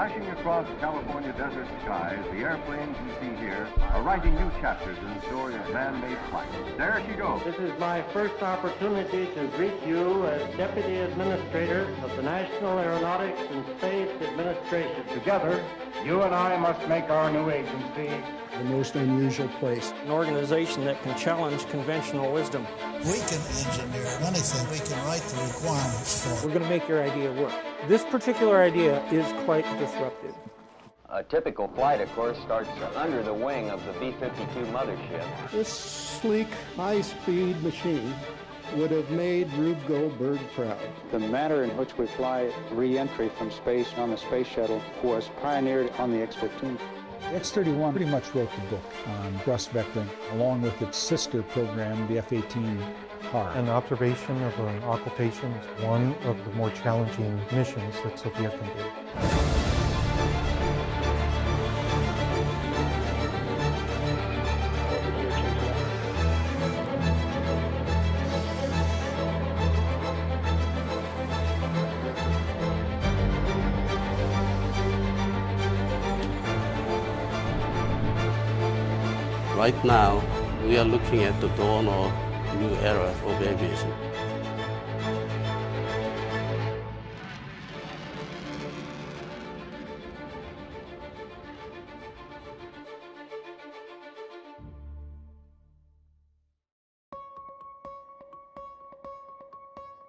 Flashing across California desert skies, the airplanes you see here are writing new chapters in the story of man-made flight. There she goes. This is my first opportunity to greet you as Deputy Administrator of the National Aeronautics and Space Administration. Together, you and I must make our new agency the most unusual place. An organization that can challenge conventional wisdom. We can engineer anything. We can write the requirements for. We're going to make your idea work. This particular idea is quite disruptive. A typical flight, of course, starts under the wing of the B-52 mothership. This sleek, high-speed machine would have made Rube Goldberg proud. The manner in which we fly re-entry from space on the space shuttle was pioneered on the X-15. The X-31 pretty much wrote the book on thrust vectoring, along with its sister program, the F-18 HAR. An observation of an occultation is one of the more challenging missions that Sophia can do. Right now, we are looking at the dawn of a new era of aviation.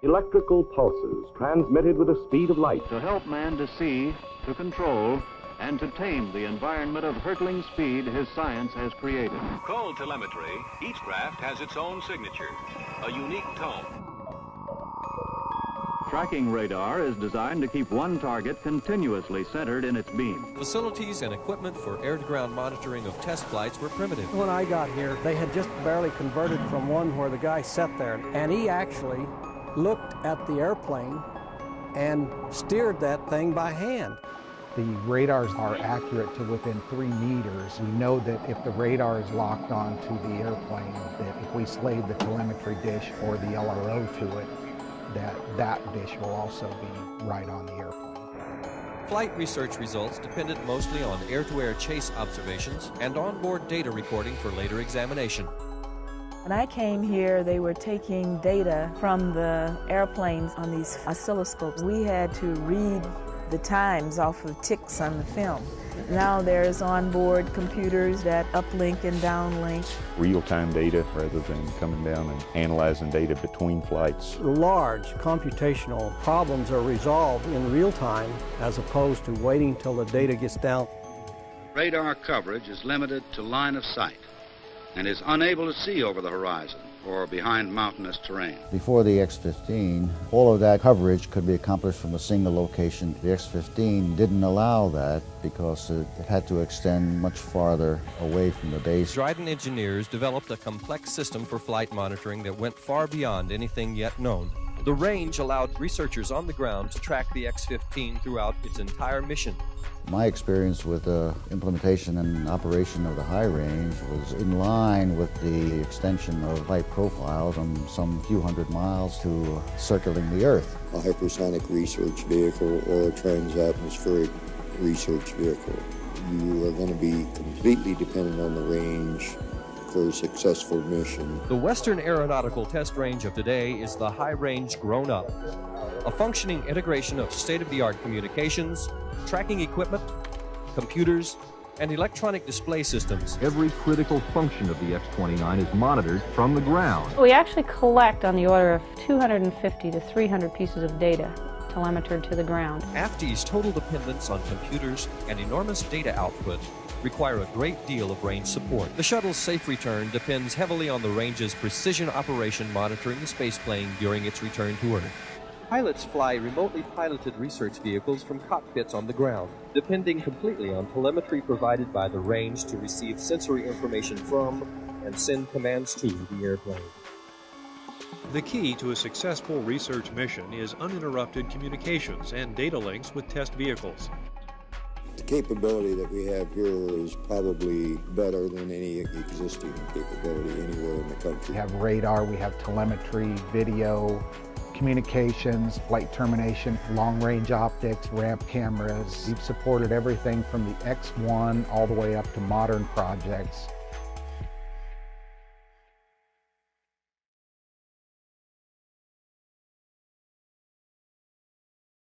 Electrical pulses transmitted with the speed of light. To help man to see, to control, and to tame the environment of hurtling speed his science has created. Called telemetry, each craft has its own signature, a unique tone. Tracking radar is designed to keep one target continuously centered in its beam. Facilities and equipment for air-to-ground monitoring of test flights were primitive. When I got here, they had just barely converted from one where the guy sat there, and he actually looked at the airplane and steered that thing by hand. The radars are accurate to within 3 meters. We know that if the radar is locked onto the airplane, that if we slave the telemetry dish or the LRO to it, that dish will also be right on the airplane. Flight research results depended mostly on air-to-air chase observations and onboard data recording for later examination. When I came here, they were taking data from the airplanes on these oscilloscopes. We had to read the times off of ticks on the film. Now there's onboard computers that uplink and downlink. Real-time data rather than coming down and analyzing data between flights. Large computational problems are resolved in real time as opposed to waiting till the data gets down. Radar coverage is limited to line of sight and is unable to see over the horizon or behind mountainous terrain. Before the X-15, all of that coverage could be accomplished from a single location. The X-15 didn't allow that because it had to extend much farther away from the base. Dryden engineers developed a complex system for flight monitoring that went far beyond anything yet known. The range allowed researchers on the ground to track the X-15 throughout its entire mission. My experience with the implementation and operation of the high range was in line with the extension of flight profile from some few hundred miles to circling the Earth. A hypersonic research vehicle or a transatmospheric research vehicle. You are going to be completely dependent on the range for a successful mission. The Western Aeronautical Test Range of today is the high range grown up. A functioning integration of state-of-the-art communications, tracking equipment, computers, and electronic display systems. Every critical function of the X-29 is monitored from the ground. We actually collect on the order of 250 to 300 pieces of data telemetered to the ground. AFTI's total dependence on computers and enormous data output require a great deal of range support. The shuttle's safe return depends heavily on the range's precision operation monitoring the spaceplane during its return to Earth. Pilots fly remotely piloted research vehicles from cockpits on the ground, depending completely on telemetry provided by the range to receive sensory information from and send commands to the airplane. The key to a successful research mission is uninterrupted communications and data links with test vehicles. The capability that we have here is probably better than any existing capability anywhere in the country. We have radar, we have telemetry, video, communications, flight termination, long-range optics, ramp cameras. We've supported everything from the X-1 all the way up to modern projects.